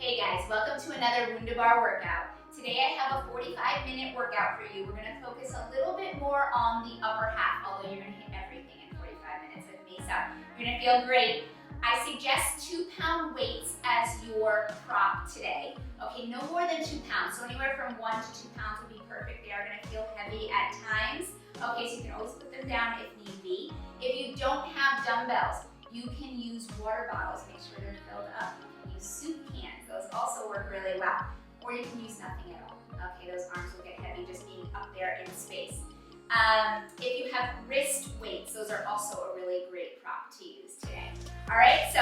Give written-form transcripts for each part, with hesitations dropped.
Hey guys, welcome to another Wunda Bar workout. Today I have a 45-minute workout for you. We're going to focus a little bit more on the upper half, although you're going to hit everything in 45 minutes with me, so you're going to feel great. I suggest 2-pound weights as your prop today. Okay, no more than 2 pounds, so anywhere from 1 to 2 pounds would be perfect. They are going to feel heavy at times. Okay, so you can always put them down if need be. If you don't have dumbbells, you can use water bottles. Make sure they're filled up. You can use soup cans. Those also work really well. Or you can use nothing at all. Okay, those arms will get heavy just being up there in space. If you have wrist weights, those are also a really great prop to use today. All right, so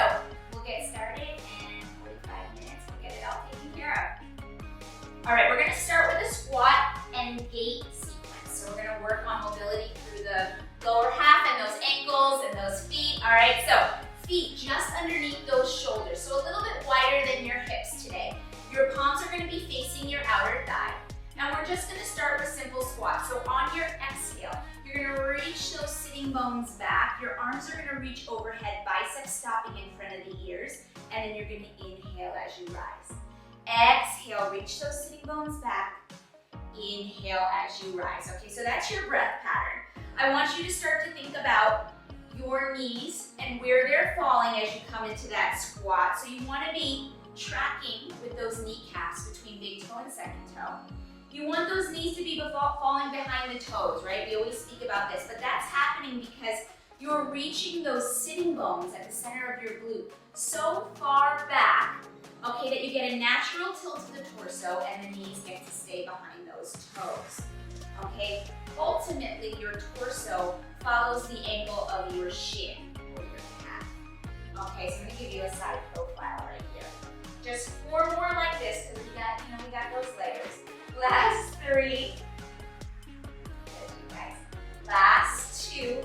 we'll get started in 45 minutes. We'll get it all taken care of. All right, we're gonna start with a squat and gait sequence. So we're gonna work on mobility through the lower half and those ankles and those feet. All right, so feet just underneath those shoulders. So a little bit wider than your hips today. Your palms are gonna be facing your outer thigh. And we're just gonna start with simple squats. So on your exhale, you're gonna reach those sitting bones back. Your arms are gonna reach overhead, biceps stopping in front of the ears. And then you're gonna inhale as you rise. Exhale, reach those sitting bones back. Inhale as you rise. Okay, so that's your breath pattern. I want you to start to think about your knees and where they're falling as you come into that squat. So you want to be tracking with those kneecaps between big toe and second toe. You want those knees to be falling behind the toes, right? We always speak about this, but that's happening because you're reaching those sitting bones at the center of your glute so far back, okay, that you get a natural tilt to the torso and the knees get to stay behind those toes. Okay, ultimately your torso follows the angle of your shin or your calf. Okay, so I'm gonna give you a side profile right here. Just 4 more like this because we got those layers. Last 3. Good, you guys. Last 2.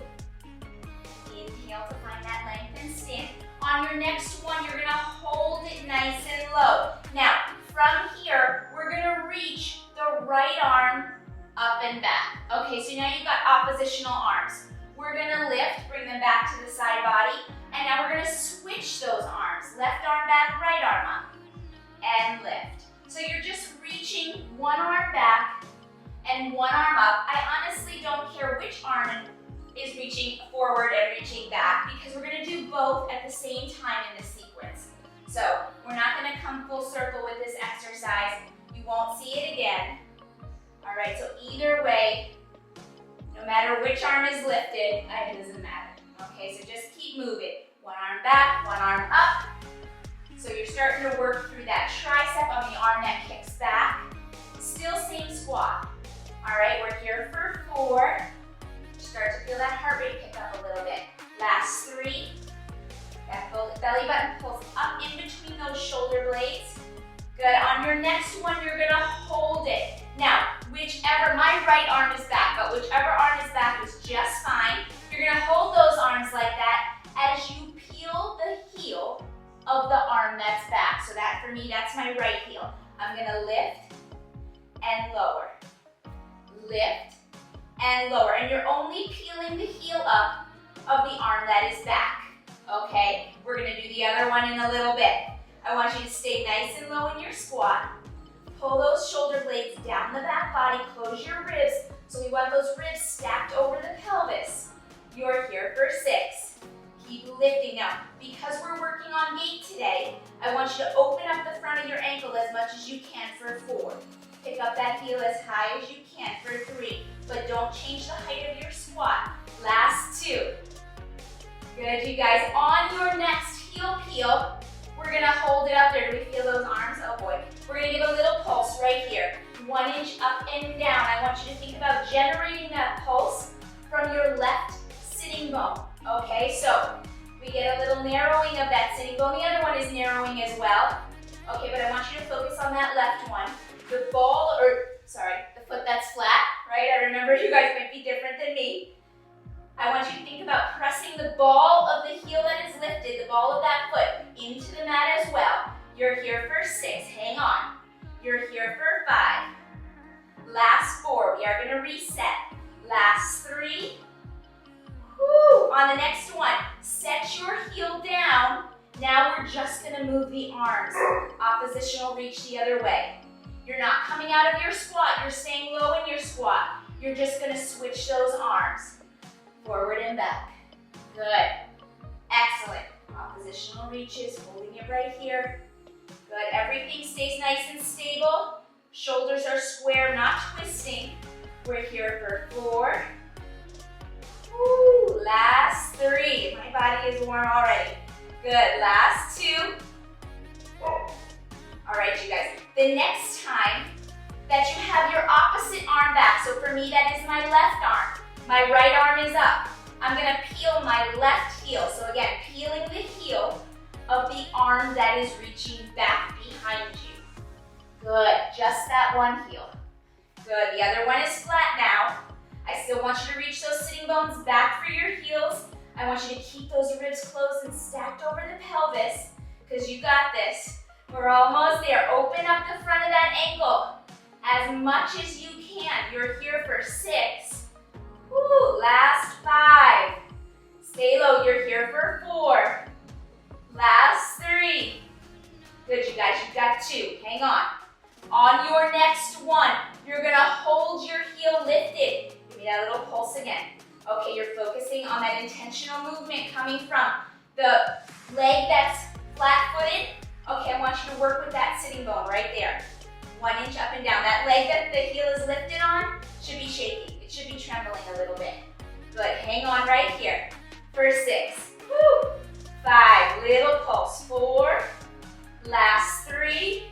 Inhale to find that length and stand. On your next one, you're gonna hold it nice and low. Now, from here, we're gonna reach the right arm up and back. Okay, so now you've got oppositional arms. We're gonna lift, bring them back to the side body, and now we're gonna switch those arms. Left arm back, right arm up, and lift. So you're just reaching one arm back and one arm up. I honestly don't care which arm is reaching forward and reaching back because we're gonna do both at the same time in this sequence. So we're not gonna come full circle with this exercise. You won't see it again. All right, so either way, no matter which arm is lifted, it doesn't matter. Okay, so just keep moving. One arm back, one arm up. So you're starting to work through that tricep on the arm that kicks back. Still same squat. All right, we're here for 4. Start to feel that heart rate pick up a little bit. Last 3. That belly button pulls up in between those shoulder blades. Good, on your next one, you're gonna hold it. Now, my right arm is back, but whichever arm is back is just fine. You're gonna hold those arms like that as you peel the heel of the arm that's back. So that, for me, that's my right heel. I'm gonna lift and lower. Lift and lower. And you're only peeling the heel up of the arm that is back. Okay, we're gonna do the other one in a little bit. I want you to stay nice and low in your squat. Pull those shoulder blades down the back body, close your ribs. So we want those ribs stacked over the pelvis. You're here for 6. Keep lifting now. Because we're working on gait today, I want you to open up the front of your ankle as much as you can for 4. Pick up that heel as high as you can for 3, but don't change the height of your squat. Last 2. Good, you guys. On your next heel peel, we're gonna hold it up there. Do we feel those arms? Oh boy. We're gonna give a little pulse right here. 1 inch up and down. I want you to think about generating that pulse from your left sitting bone. Okay, so we get a little narrowing of that sitting bone. The other one is narrowing as well. Okay, but I want you to focus on that left one. The foot that's flat, right? I remember you guys might be different than me. I want you to think about pressing the ball of the heel that is lifted, the ball of that foot, into the mat as well. You're here for 6, hang on. You're here for 5. Last 4, we are gonna reset. Last 3. Woo. On the next one, set your heel down. Now we're just gonna move the arms. Opposite oppositional reach the other way. You're not coming out of your squat, you're staying low in your squat. You're just gonna switch those arms, forward and back. Good, excellent. Oppositional reaches, holding it right here. Good, everything stays nice and stable. Shoulders are square, not twisting. We're here for 4. Woo, last 3. My body is warm already. Good, last 2. All right, you guys. The next time that you have your opposite arm back, so for me that is my left arm. My right arm is up. I'm gonna peel my left heel. So again, peeling the heel of the arm that is reaching back behind you. Good, just that one heel. Good, the other one is flat now. I still want you to reach those sitting bones back for your heels. I want you to keep those ribs closed and stacked over the pelvis, because you got this. We're almost there. Open up the front of that ankle as much as you can. You're here for 6. Woo, last 5. Stay low, you're here for 4. Last 3. Good, you guys, you've got 2. Hang on. On your next one, you're gonna hold your heel lifted. Give me that little pulse again. Okay, you're focusing on that intentional movement coming from the leg that's flat-footed. Okay, I want you to work with that sitting bone right there. 1 inch up and down. That leg that the heel is lifted on should be shaking. It should be trembling a little bit. Good, hang on right here. For 6. Woo. 5, little pulse. 4. Last 3.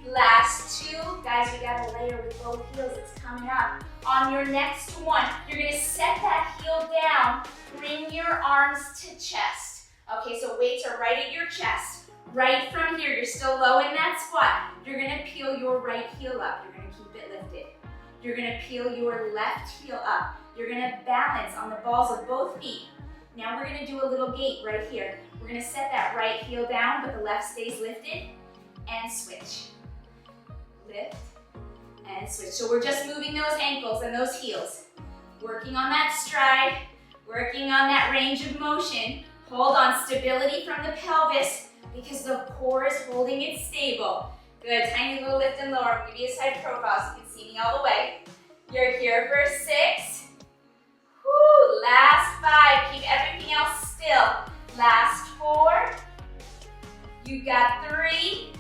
Last 2. Guys, we got a layer with both heels. It's coming up. On your next one, you're gonna set that heel down. Bring your arms to chest. Okay, so weights are right at your chest. Right from here, you're still low in that squat. You're gonna peel your right heel up. You're gonna keep it lifted. You're gonna peel your left heel up. You're gonna balance on the balls of both feet. Now we're gonna do a little gate right here. We're gonna set that right heel down, but the left stays lifted, and switch. Lift, and switch. So we're just moving those ankles and those heels. Working on that stride, working on that range of motion. Hold on, stability from the pelvis, because the core is holding it stable. Good, tiny little lift and lower. I'm gonna give you a side profile so you can see me all the way. You're here for 6. Woo, last 5, keep everything else still. Last 4. You got 3.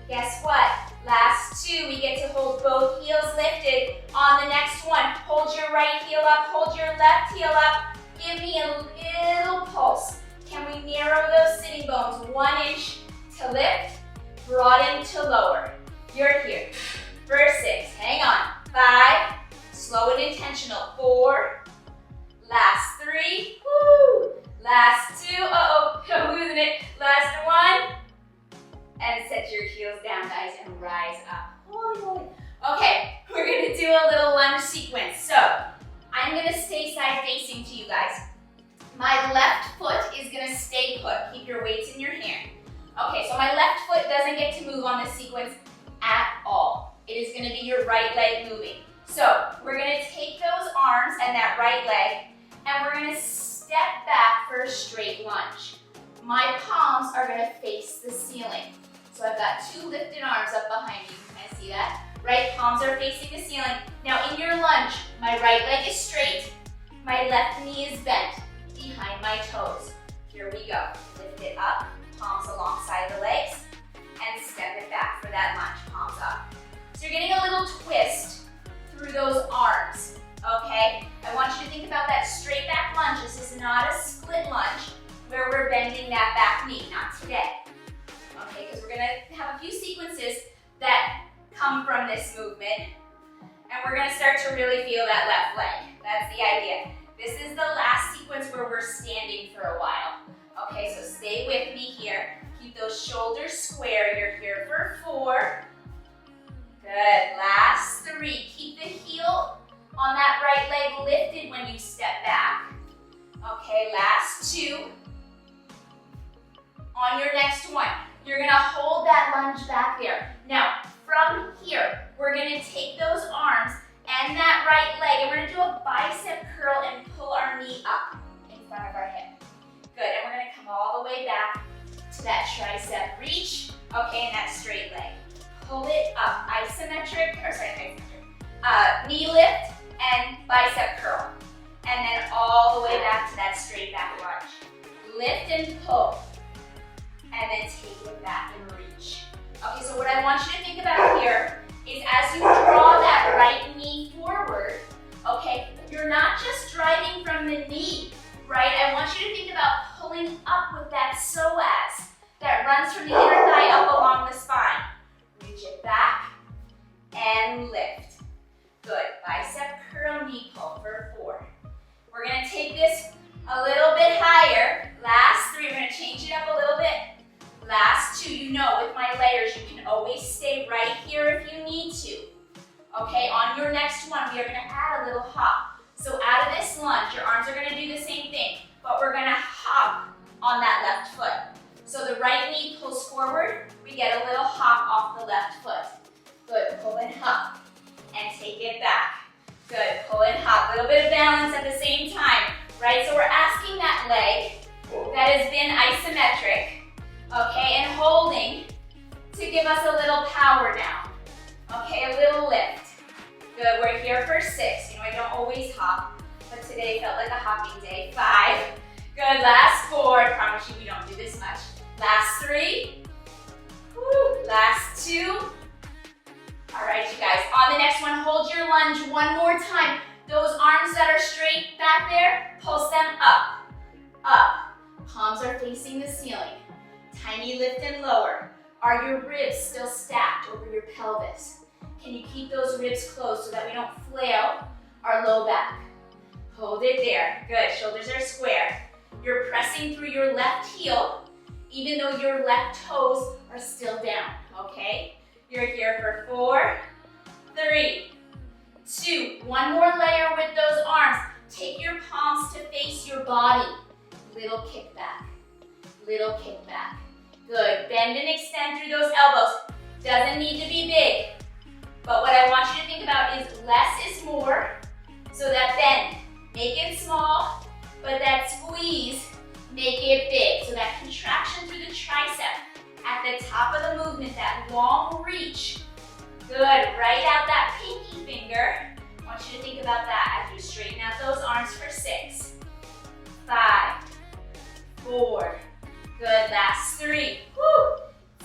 Guess what? Last 2, we get to hold both heels lifted. On the next one, hold your right heel up, hold your left heel up. Give me a little pulse. Can we narrow those sitting bones? 1 inch to lift, broaden to lower. You're here for 6. Hang on. 5. Slow and intentional. 4. Last 3. Woo. Last 2. Uh-oh, I'm losing it. Last 1. And set your heels down, guys, and rise up. Holy moly. Okay, we're gonna do a little lunge sequence. So, I'm gonna stay side facing to you guys. My left foot is gonna stay put. Keep your weights in your hand. Okay, so my left foot doesn't get to move on this sequence at all. It is gonna be your right leg moving. So we're gonna take those arms and that right leg, and we're gonna step back for a straight lunge. My palms are gonna face the ceiling. So I've got 2 lifted arms up behind you. Can I see that? Right palms are facing the ceiling. Now in your lunge, my right leg is straight, my left knee is bent behind my toes. Here we go. Lift it up, palms alongside the legs, and step it back for that lunge, palms up. So you're getting a little twist through those arms, okay? I want you to think about that straight back lunge. This is not a split lunge where we're bending that back knee, not today. Okay, because we're gonna have a few sequences that come from this movement, and we're gonna start to really feel that left leg. That's the idea. This is the last sequence where we're standing for a while. Okay, so stay with me here. Keep those shoulders square. You're here for 4. Good, last 3. Keep the heel on that right leg lifted when you step back. Okay, last 2. On your next one, you're gonna hold that lunge back there. Now, from here, we're gonna take those arms and that right leg, and we're gonna do a bicep curl and pull our knee up in front of our hip. Good, and we're gonna come all the way back to that tricep reach. okay, in that straight leg. Pull it up, knee lift and bicep curl. And then all the way back to that straight back lunge. Lift and pull. And then take it back and reach. Okay, so what I want you to think about here is as you draw that right knee forward, okay, you're not just driving from the knee, right? I want you to think about pulling up with that psoas that runs from the inner thigh up along the spine. Reach it back and lift. Good. Bicep curl, knee pull for 4. We're going to take this a little bit higher. Last 3. We're going to change it up a little bit. Last 2. You know, with my layers, you can always stay right here if you need to. Okay, on your next one, we are going to add a little hop. So out of this lunge, your arms are going to do the same thing, but we're going to hop on that left foot. So the right knee pulls forward, we get a little hop off the left foot. Good, pull and hop, and take it back. Good, pull and hop, a little bit of balance at the same time, right? So we're asking that leg that has been isometric, okay, and holding to give us a little power down, okay, a little lift. Good, we're here for 6. You know, I don't always hop, but today felt like a hopping day. 5, good, last 4, I promise you we don't do this much. Last 3, woo, last 2. All right, you guys, on the next one, hold your lunge one more time. Those arms that are straight back there, pulse them up, up. Palms are facing the ceiling. Tiny lift and lower. Are your ribs still stacked over your pelvis? Can you keep those ribs closed so that we don't flail our low back? Hold it there. Good, shoulders are square. You're pressing through your left heel, even though your left toes are still down, okay? You're here for 4, 3, 2. One more layer with those arms. Take your palms to face your body. Little kickback, little kickback. Good, bend and extend through those elbows. Doesn't need to be big, but what I want you to think about is less is more. So that bend, make it small, but that squeeze, make it big. So that contraction through the tricep. At the top of the movement, that long reach. Good, right out that pinky finger. I want you to think about that as you straighten out those arms for 6, 5, 4. Good, last 3,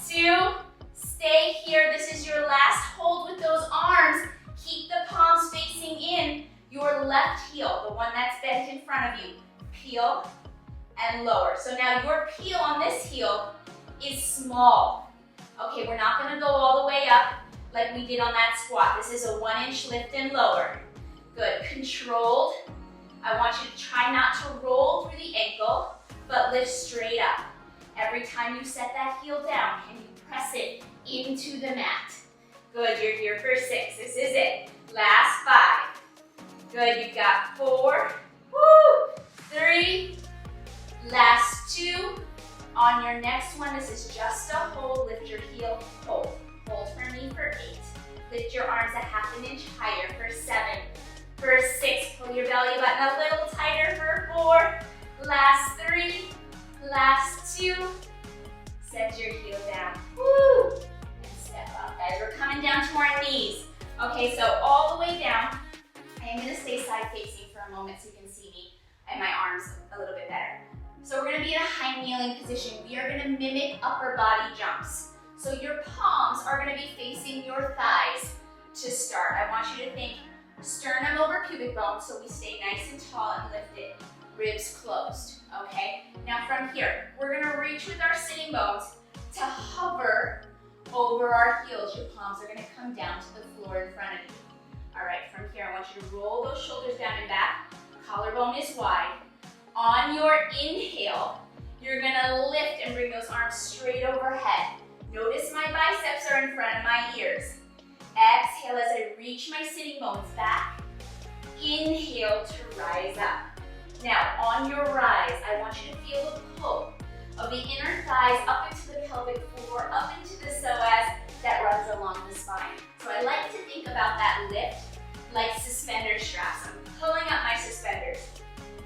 2. Stay here, this is your last hold with those arms. Keep the palms facing in. Your left heel, the one that's bent in front of you. Peel and lower. So now your peel on this heel is small. Okay, we're not gonna go all the way up like we did on that squat. This is a 1-inch lift and lower. Good, controlled. I want you to try not to roll through the ankle, but lift straight up. Every time you set that heel down, can you press it into the mat? Good, you're here for 6, this is it. Last 5. Good, you've got 4, 3, last 2. On your next one, this is just a hold. Lift your heel, hold. Hold for me for 8. Lift your arms a 1/2 inch higher for 7. For 6, pull your belly button a little tighter for 4. Last 3, last 2. Set your heel down. Woo! And step up. Guys, we're coming down to our knees. Okay, so all the way down. I am gonna stay side facing for a moment so you can see me and my arms a little bit better. So we're gonna be in a high kneeling position. We are gonna mimic upper body jumps. So your palms are gonna be facing your thighs to start. I want you to think sternum over pubic bone so we stay nice and tall and lifted. Ribs closed, okay? Now from here, we're gonna reach with our sitting bones to hover over our heels. Your palms are gonna come down to the floor in front of you. All right, from here, I want you to roll those shoulders down and back. Collarbone is wide. On your inhale, you're gonna lift and bring those arms straight overhead. Notice my biceps are in front of my ears. Exhale as I reach my sitting bones back. Inhale to rise up. Now, on your rise, I want you to feel the pull of the inner thighs up into the pelvic floor, up into the psoas that runs along the spine. So I like to think about that lift like suspender straps. I'm pulling up my suspenders.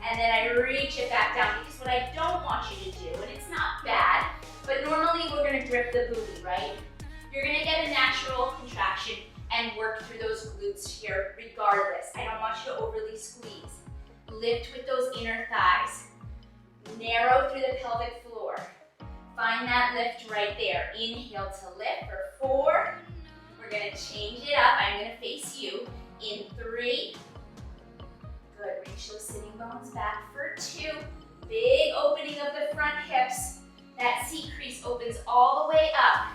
And then I reach it back down because what I don't want you to do, and it's not bad, but normally we're gonna grip the booty, right? narrow through the pelvic floor. Find that lift right there. Inhale to lift for 4. We're gonna change it up. I'm gonna face you in 3. Good, reach those sitting bones back for 2. Big opening of the front hips. That seat crease opens all the way up.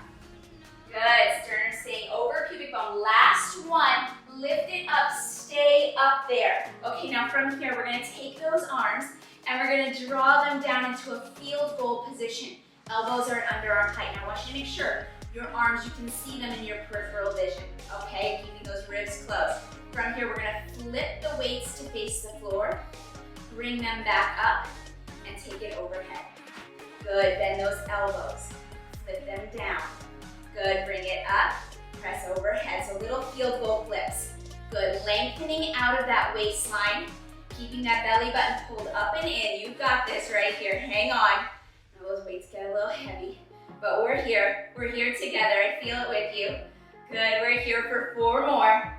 Good, sternum staying over pubic bone. Last one, lift it up, stay up there. Okay, now from here, we're gonna take those arms and we're gonna draw them down into a field goal position. Elbows are at underarm height. Now I want you to make sure your arms, you can see them in your peripheral vision, okay? Keeping those ribs closed. From here, we're gonna flip the weights to face the floor, bring them back up, and take it overhead. Good, bend those elbows, flip them down. Good, bring it up, press overhead. So little field goal flips. Good, lengthening out of that waistline, keeping that belly button pulled up and in. You got this right here, hang on. Now those weights get a little heavy, but we're here together. I feel it with you. Good, we're here for 4 more.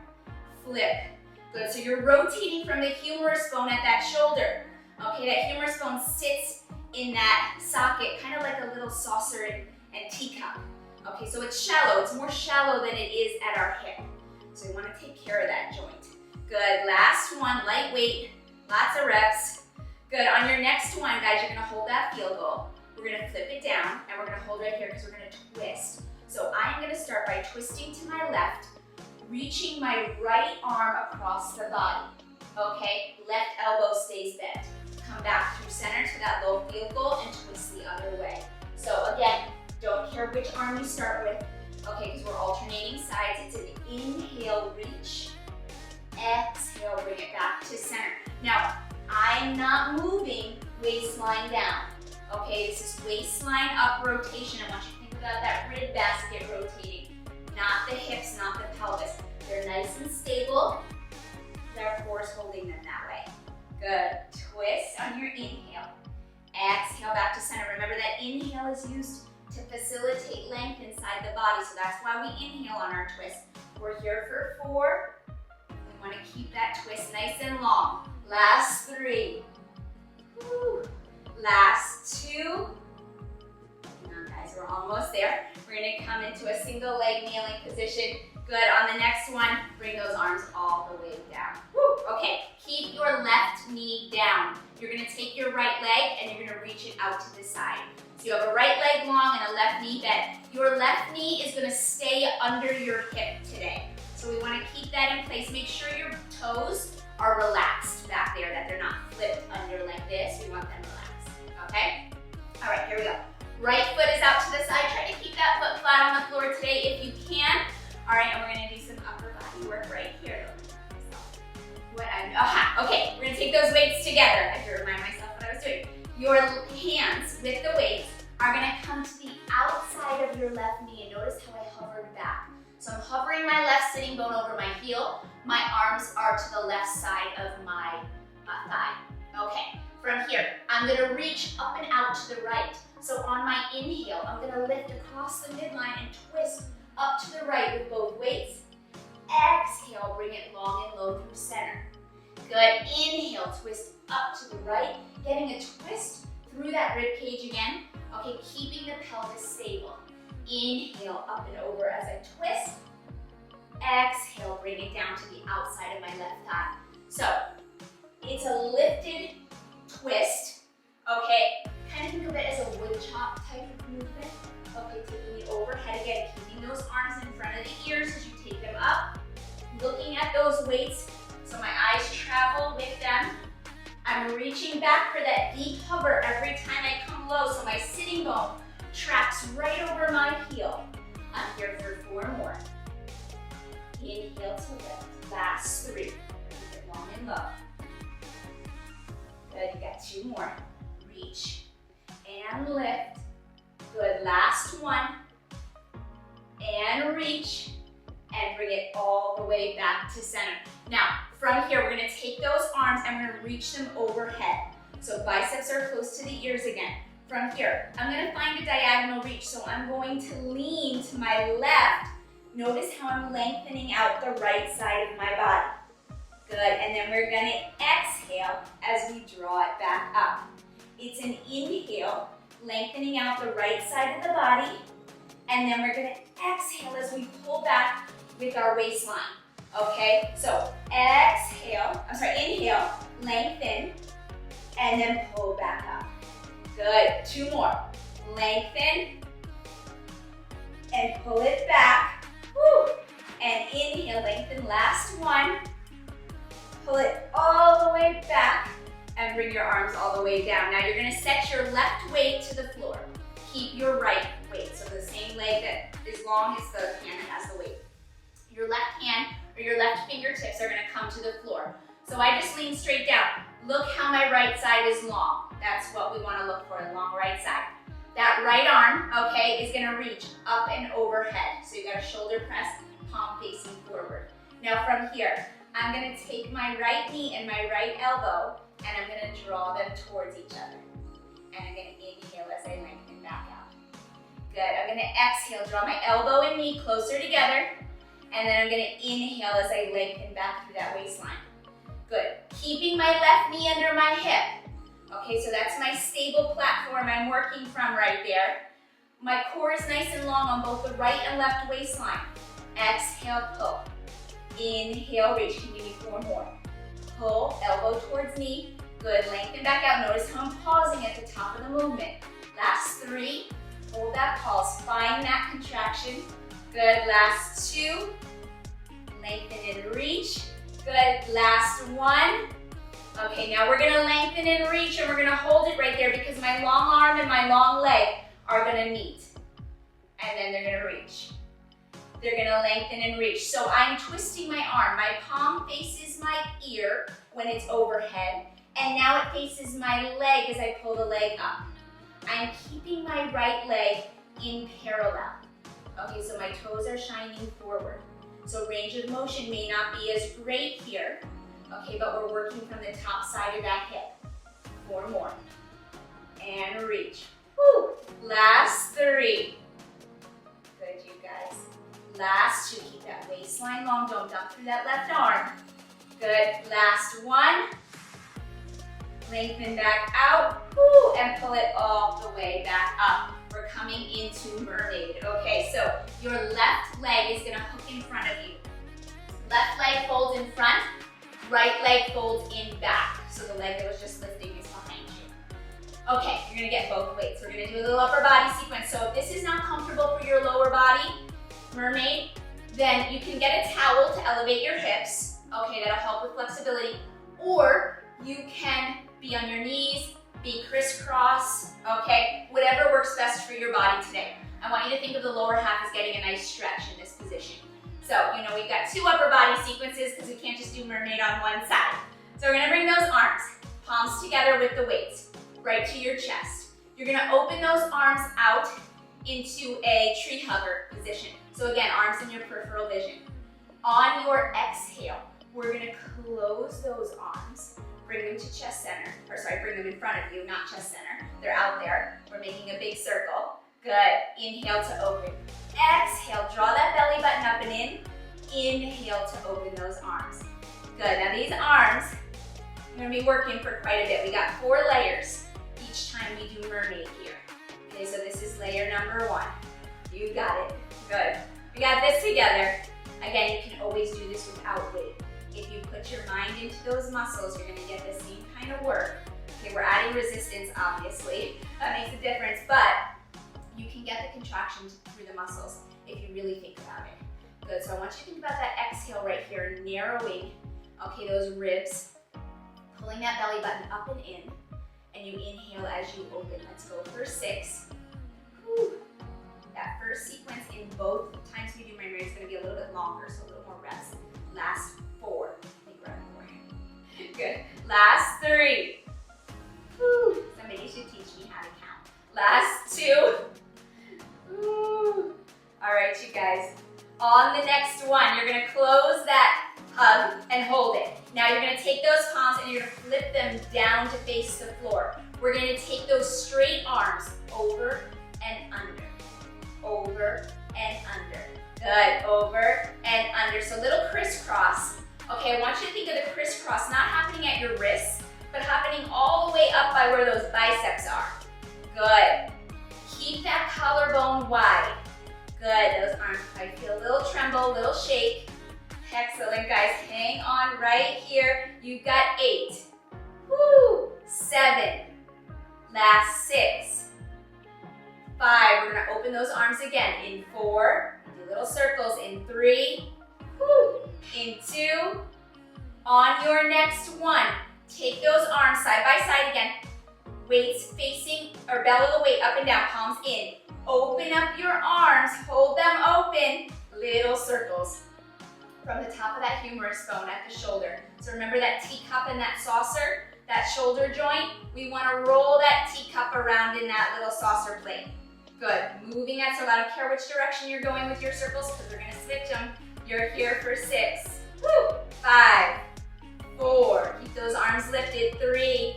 Flip. Good, so you're rotating from the humerus bone at that shoulder. Okay, that humerus bone sits in that socket, kind of like a little saucer and teacup. Okay, so it's shallow. It's more shallow than it is at our hip. So we want to take care of that joint. Good, last one, lightweight, lots of reps. Good, on your next one, guys, you're gonna hold that field goal. We're gonna flip it down, and we're gonna hold right here because we're gonna twist. So I'm gonna start by twisting to my left, reaching my right arm across the body. Okay, left elbow stays bent. Come back through center to that low field goal and twist the other way. So again, don't care which arm you start with, okay, because we're alternating sides. It's an inhale, reach. Exhale, bring it back to center. Now, I'm not moving waistline down, okay? This is waistline up rotation. I want you to think about that rib basket rotating, not the hips, not the pelvis. They're nice and stable. Their core is holding them that way. Good, twist on your inhale. Exhale back to center. Remember that inhale is used to facilitate length inside the body, so that's why we inhale on our twist. We're here for 4. We want to keep that twist nice and long. Last 3. Woo. Last 2. Hang on, guys, we're almost there. We're going to come into a single leg kneeling position. Good, on the next one, bring those arms all the way down. Woo. Okay, keep your left knee down. You're going to take your right leg and you're going to reach it out to the side. So you have a right leg long and a left knee bent. Your left knee is going to stay under your hip today. So we want to keep that in place. Make sure your toes are relaxed back there, that they're not flipped under like this. We want them relaxed, okay? All right, here we go. Right foot is out to the side. Try to keep that foot flat on the floor today if you can. All right, and we're going to do some upper body work right here. Okay, we're going to take those weights together. I have to remind myself what I was doing. Your hands with the weights are going to come to the outside of your left knee, and notice how I hovered back. So I'm hovering my left sitting bone over my heel. My arms are to the left side of my thigh. Okay, from here, I'm going to reach up and out to the right. So on my inhale, I'm going to lift across the midline and twist up to the right with both weights. Exhale, bring it long and low through center. Good, inhale, twist up to the right, getting a twist through that rib cage again. Okay, keeping the pelvis stable. Inhale, up and over as I twist. Exhale, bring it down to the outside of my left thigh. So, it's a lifted twist, okay? Kind of think of it as a wood chop type of movement. Okay, taking it overhead again, keeping those arms in front of the ears as you take them up. Looking at those weights, so my eyes travel with them. I'm reaching back for that deep hover every time I come low, so my sitting bone tracks right over my heel. I'm here for 4 more. Inhale to lift. Last 3. Keep it long and low. Good, you got 2 more. Reach and lift. Good, last one. And reach. And bring it all the way back to center. Now, from here, we're gonna take those arms and we're gonna reach them overhead. So biceps are close to the ears again. From here, I'm gonna find a diagonal reach. So I'm going to lean to my left. Notice how I'm lengthening out the right side of my body. Good, and then we're gonna exhale as we draw it back up. It's an inhale, lengthening out the right side of the body, and then we're gonna exhale as we pull back with our waistline. Okay, so inhale, lengthen, and then pull back up. Good, 2 more. Lengthen, and pull it back. Woo. And inhale, lengthen, last one. Pull it all the way back, and bring your arms all the way down. Now you're gonna set your left weight to the floor. Keep your right weight, so the same leg that is long as the hand that has the weight. Your left hand or your left fingertips are gonna come to the floor. So I just lean straight down. Look how my right side is long. That's what we wanna look for, a long right side. That right arm, okay, is gonna reach up and overhead. So you got a shoulder press, palm facing forward. Now from here, I'm gonna take my right knee and my right elbow, and I'm gonna draw them towards each other. And I'm gonna inhale as I lengthen back out. Good, I'm gonna exhale, draw my elbow and knee closer together, and then I'm gonna inhale as I lengthen back through that waistline. Good, keeping my left knee under my hip. Okay, so that's my stable platform I'm working from right there. My core is nice and long on both the right and left waistline. Exhale, pull. Inhale, reach. Can you give me 4 more? Pull, elbow towards knee. Good, lengthen back out. Notice how I'm pausing at the top of the movement. Last 3, hold that pulse. Find that contraction. Good, last 2. Lengthen and reach. Good, last 1. Okay, now we're gonna lengthen and reach, and we're gonna hold it right there because my long arm and my long leg are gonna meet. And then they're gonna reach. They're gonna lengthen and reach. So I'm twisting my arm. My palm faces my ear when it's overhead, and now it faces my leg as I pull the leg up. I'm keeping my right leg in parallel. Okay, so my toes are shining forward. So range of motion may not be as great here, okay, but we're working from the top side of that hip. 4 more. And reach. Woo. Last 3. Good, you guys. Last 2. Keep that waistline long. Don't dump through that left arm. Good. Last 1. Lengthen back out. Woo. And pull it all the way back up. We're coming into mermaid. Okay, so your left leg is gonna hook in front of you. Left leg folds in front, right leg folds in back. So the leg that was just lifting is behind you. Okay, you're gonna get both weights. We're gonna do a little upper body sequence. So if this is not comfortable for your lower body, mermaid, then you can get a towel to elevate your hips. Okay, that'll help with flexibility. Or you can be on your knees, be crisscross, okay? Whatever works best for your body today. I want you to think of the lower half as getting a nice stretch in this position. So, you know, we've got 2 upper body sequences because we can't just do mermaid on one side. So we're gonna bring those arms, palms together with the weights, right to your chest. You're gonna open those arms out into a tree hugger position. So again, arms in your peripheral vision. On your exhale, we're gonna close those arms. Bring them to chest center, or sorry, bring them in front of you, not chest center. They're out there. We're making a big circle. Good. Inhale to open. Exhale, draw that belly button up and in. Inhale to open those arms. Good. Now these arms, we're gonna be working for quite a bit. We got 4 layers each time we do mermaid here. Okay, so this is layer number 1. You got it. Good. We got this together. Again, you can always do this without weight. If you put your mind into those muscles, you're gonna get the same kind of work. Okay, we're adding resistance, obviously. That makes a difference, but you can get the contractions through the muscles if you really think about it. Good, so I want you to think about that exhale right here, narrowing, okay, those ribs, pulling that belly button up and in, and you inhale as you open. Let's go for 6. Whew. That first sequence in both times we do mermaid is gonna be a little bit longer, so a little more reps. Last 4. I think we're at 4. Good. Last 3. Whew. Somebody should teach me how to count. Last 2. Ooh. All right, you guys. On the next one, you're gonna close that hug and hold it. Now you're gonna take those palms and you're gonna flip them down to face the floor. We're gonna take those straight arms over and under. Over and under. Good, over and under. So little crisscross. Okay, I want you to think of the crisscross not happening at your wrists, but happening all the way up by where those biceps are. Good. Keep that collarbone wide. Good, those arms probably feel a little tremble, a little shake. Excellent, guys. Hang on right here. You've got 8. Woo! 7. Last 6. 5. We're gonna open those arms again. In 4. Do little circles. In 3. Woo! In 2. On your next one, take those arms side by side again. Weights facing, or bellow the weight up and down, palms in. Open up your arms, hold them open. Little circles from the top of that humerus bone at the shoulder. So remember that teacup and that saucer, that shoulder joint? We want to roll that teacup around in that little saucer plate. Good. Moving that circle. I don't care which direction you're going with your circles because we're going to switch them. You're here for 6. Woo! 5. 4. Keep those arms lifted. 3.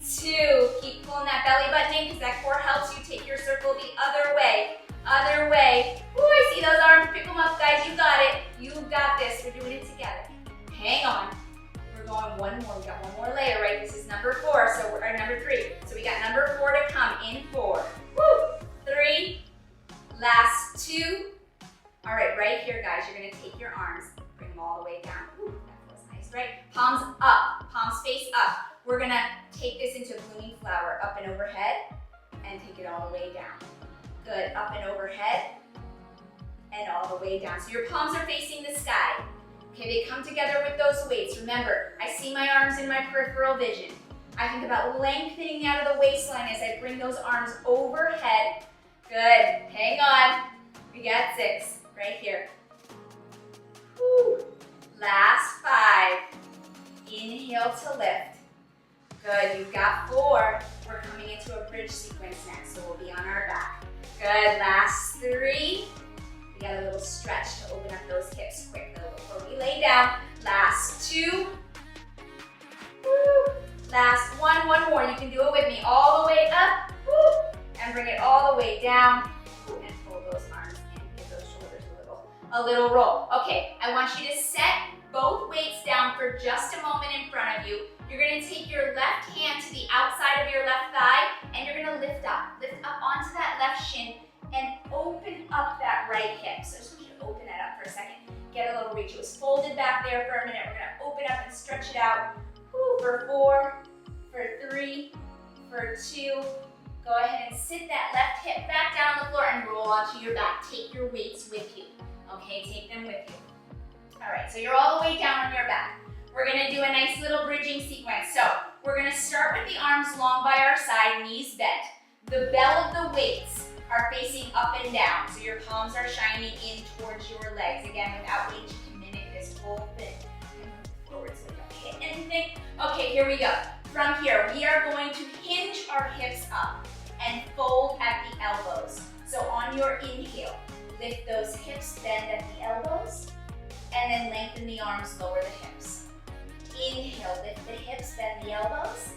2. Keep pulling that belly button in because that core helps you take your circle the other way. Other way. Ooh, I see those arms. Pick them up, guys. You got it. You got this. We're doing it together. Hang on. We're going one more. We got one more layer, right? This is number 4, so we're number 3. So we got number 4 to come in 4. Woo! 3. Last 2. All right, right here, guys. You're gonna take your arms, bring them all the way down. Ooh, that feels nice, right? Palms up. Palms face up. We're gonna take this into a blooming flower, up and overhead, and take it all the way down. Good, up and overhead, and all the way down. So your palms are facing the sky. Okay, they come together with those weights. Remember, I see my arms in my peripheral vision. I think about lengthening out of the waistline as I bring those arms overhead. Good, hang on. We got 6, right here. Woo. Last 5. Inhale to lift. Good, you've got 4. We're coming into a bridge sequence next, so we'll be on our back. Good, last 3. We got a little stretch to open up those hips quick though before we lay down. Last 2. Woo. Last 1, one more. You can do it with me. All the way up, woo, and bring it all the way down. Woo, and pull those arms in. Give those shoulders a little roll. Okay, I want you to set both weights down for just a moment in front of you. You're gonna take your left hand to the outside of your left thigh, and you're gonna lift up onto that left shin, and open up that right hip. So I just want you to open that up for a second. Get a little reach. It was folded back there for a minute. We're gonna open up and stretch it out. Woo, for 4, for 3, for 2. Go ahead and sit that left hip back down on the floor and roll onto your back. Take your weights with you. Okay, take them with you. All right, so you're all the way down on your back. We're gonna do a nice little bridging sequence. So we're gonna start with the arms long by our side, knees bent. The bell of the weights are facing up and down, so your palms are shining in towards your legs. Again, without weight, you can mimic this whole thing. And move forward so we don't hit anything. Okay, here we go. From here, we are going to hinge our hips up and fold at the elbows. So on your inhale, lift those hips, bend at the elbows, and then lengthen the arms, lower the hips. Inhale, lift the hips, bend the elbows.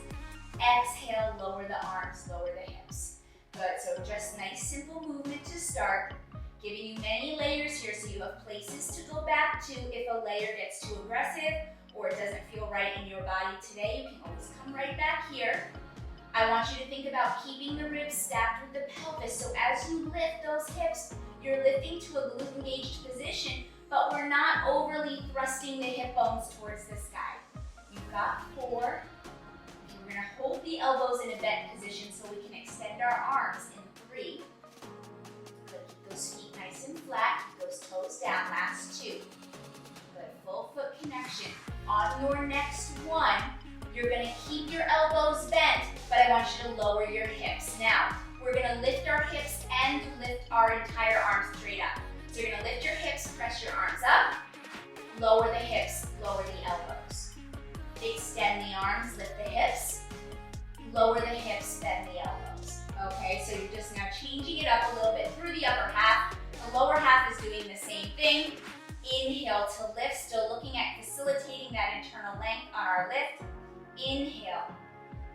Exhale, lower the arms, lower the hips. Good, so just nice simple movement to start. Giving you many layers here so you have places to go back to if a layer gets too aggressive or it doesn't feel right in your body today. You can always come right back here. I want you to think about keeping the ribs stacked with the pelvis. So as you lift those hips, you're lifting to a glute engaged position, but we're not overly thrusting the hip bones towards the sky. You've got 4. And we're gonna hold the elbows in a bent position so we can extend our arms in 3. Good, keep those feet nice and flat, keep those toes down, last 2. Good, full foot connection. On your next one, you're gonna keep your elbows bent, but I want you to lower your hips. Now, we're gonna lift our hips and lift our entire arms straight up. So you're gonna lift your hips, press your arms up, lower the hips, lower the elbows. Extend the arms, lift the hips, lower the hips, bend the elbows. Okay, so you're just now changing it up a little bit through the upper half. The lower half is doing the same thing. Inhale to lift, still looking at facilitating that internal length on our lift. Inhale,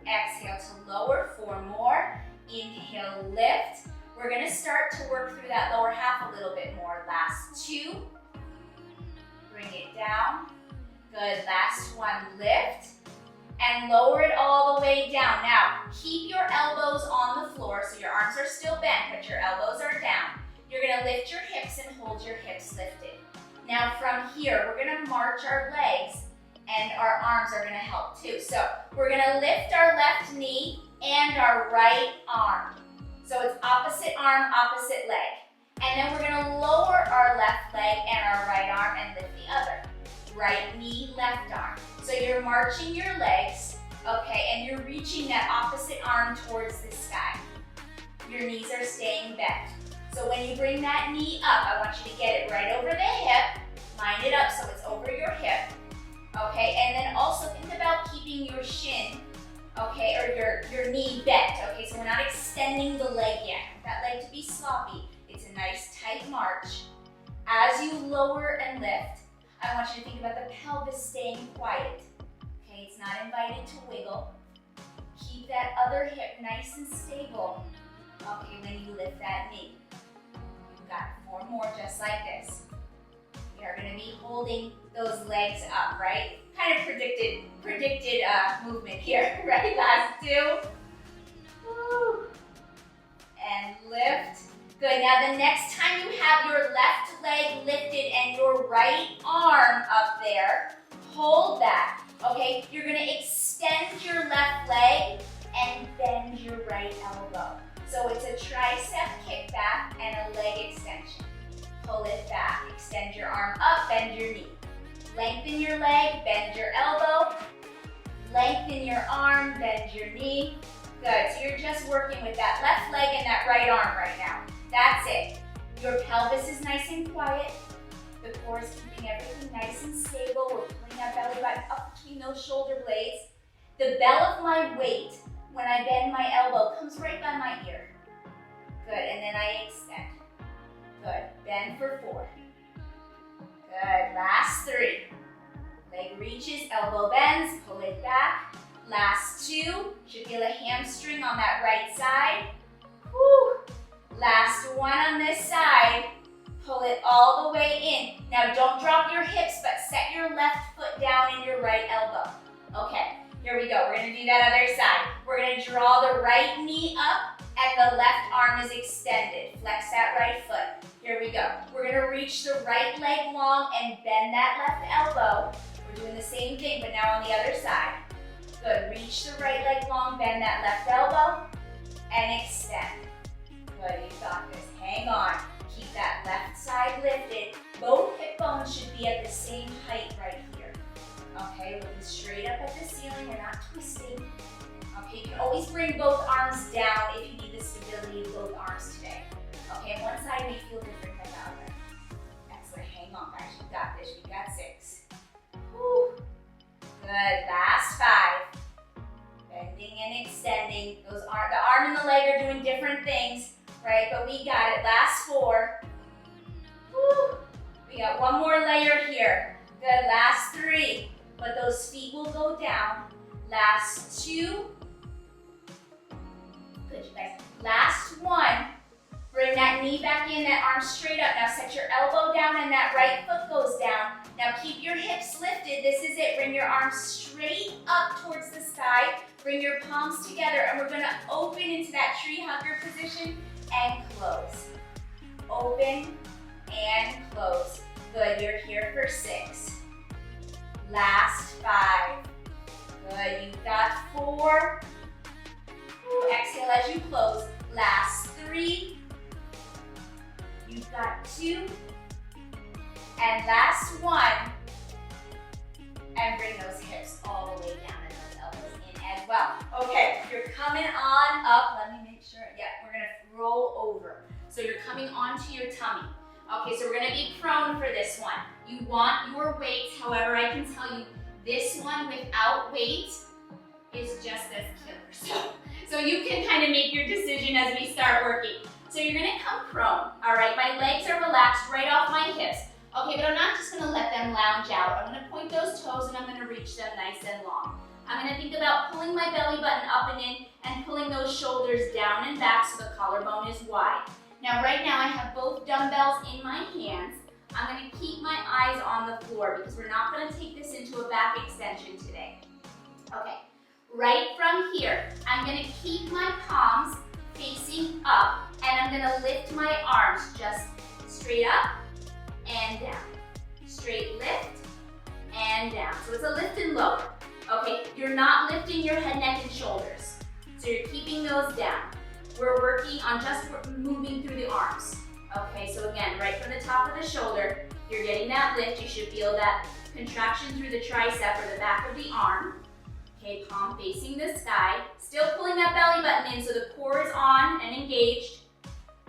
exhale to lower, 4 more. Inhale, lift. We're gonna start to work through that lower half a little bit more. Last 2, bring it down. Good, last one, lift. and lower it all the way down. Now, keep your elbows on the floor so your arms are still bent, but your elbows are down. You're gonna lift your hips and hold your hips lifted. Now from here, we're gonna march our legs and our arms are gonna help too. So we're gonna lift our left knee and our right arm. So it's opposite arm, opposite leg. And then we're gonna lower our left leg and our right arm and lift the other. Right knee, left arm. So you're marching your legs, okay, and you're reaching that opposite arm towards the sky. Your knees are staying bent. So when you bring that knee up, I want you to get it right over the hip. Line it up so it's over your hip, okay? And then also think about keeping your shin, okay, or your knee bent, okay? So we're not extending the leg yet. I want that leg to be sloppy. It's a nice tight march. As you lower and lift, I want you to think about the pelvis staying quiet, okay? It's not invited to wiggle. Keep that other hip nice and stable, okay, when you lift that knee. You've got 4 more just like this. We are gonna be holding those legs up, right? Kind of predicted movement here, right? Last 2. Woo. And lift. Good, now the next time you have your left leg lifted and your right arm up there, hold that, okay? You're gonna extend your left leg and bend your right elbow. So it's a tricep kickback and a leg extension. Pull it back, extend your arm up, bend your knee. Lengthen your leg, bend your elbow. Lengthen your arm, bend your knee. Good, so you're just working with that left leg and that right arm right now. That's it. Your pelvis is nice and quiet. The core is keeping everything nice and stable. We're pulling that belly button up between those shoulder blades. The bell of my weight, when I bend my elbow, comes right by my ear. Good, and then I extend. Good, bend for 4. Good, last 3. Leg reaches, elbow bends, pull it back. Last 2, should feel a hamstring on that right side. Whew. Last 1 on this side, pull it all the way in. Now don't drop your hips, but set your left foot down and your right elbow. Okay, here we go, we're gonna do that other side. We're gonna draw the right knee up and the left arm is extended. Flex that right foot. Here we go. We're gonna reach the right leg long and bend that left elbow. We're doing the same thing, but now on the other side. Good, reach the right leg long, bend that left elbow, and extend. Good, you got this. Hang on. Keep that left side lifted. Both hip bones should be at the same height right here. Okay, looking straight up at the ceiling. We're not twisting. Okay, you can always bring both arms down if you need the stability of both arms today. Okay, one side may feel different than the other. Excellent. Hang on, guys. You got this. You got 6. Whew. Good. Last 5. Bending and extending. The arm and the leg are doing different things, right? But we got it. Last 4. Whew. We got 1 more layer here. Good. Last 3. But those feet will go down. Last 2. Good, you guys. Last 1. Bring that knee back in, that arm straight up. Now set your elbow down and that right foot goes down. Now keep your hips lifted. This is it. Bring your arms straight up towards the sky. Bring your palms together and we're gonna open into that tree hugger position and close. Open and close. Good, you're here for 6. Last 5. Good, you've got 4. Exhale as you close. Last 3. You've got 2. And last 1. And bring those hips all the way down and those elbows in as well. Okay, you're coming on up. Let me make sure. Yeah, we're gonna roll over. So you're coming onto your tummy. Okay, so we're gonna be prone for this one. You want your weight, however, I can tell you this one without weight is just as killer. So you can kind of make your decision as we start working. So you're gonna come prone, all right? My legs are relaxed right off my hips. Okay, but I'm not just gonna let them lounge out. I'm gonna point those toes and I'm gonna reach them nice and long. I'm gonna think about pulling my belly button up and in and pulling those shoulders down and back so the collarbone is wide. Now right now I have both dumbbells in my hands. I'm gonna keep my eyes on the floor because we're not gonna take this into a back extension today. Okay, Right from here, I'm gonna keep my palms facing up, and I'm gonna lift my arms just straight up and down. Straight lift and down. So it's a lift and lower. Okay, you're not lifting your head, neck, and shoulders. So you're keeping those down. We're working on just moving through the arms. Okay, so again, right from the top of the shoulder, you're getting that lift. You should feel that contraction through the tricep or the back of the arm. Okay, palm facing the sky. Still pulling that belly button in so the core is on and engaged.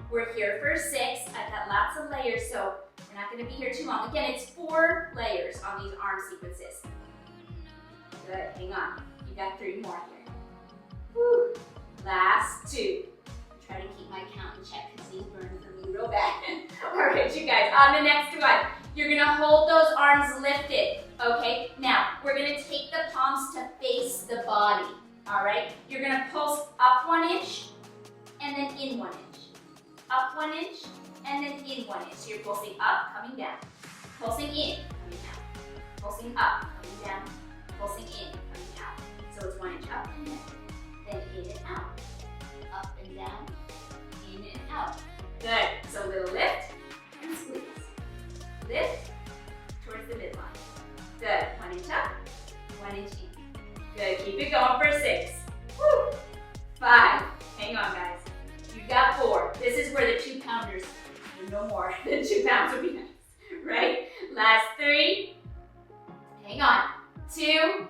We're here for 6. I've got lots of layers, so we're not gonna be here too long. Again, it's 4 layers on these arm sequences. Good, hang on. You got 3 more here. Whew. Last 2. Try to keep my count in check because these burn for me real bad. All right, you guys, on the next one, you're gonna hold those arms lifted, okay? Now, we're gonna take the palms to face the body, all right? You're gonna pulse up 1 inch and then in 1 inch. Up 1 inch and then in 1 inch. So you're pulsing up, coming down. Pulsing in, coming down. Pulsing up, coming down. Pulsing in, coming down. So it's 1 inch up and down. Then in and out. Up and down, in and out. Good. So a little lift and squeeze. Lift towards the midline. Good. 1 inch up, 1 inch in. Good. Keep it going for 6. Woo. 5. Hang on, guys. You've got 4. This is where the 2-pounders, no more. The 2 pounds would be nice, right? Last 3. Hang on. 2.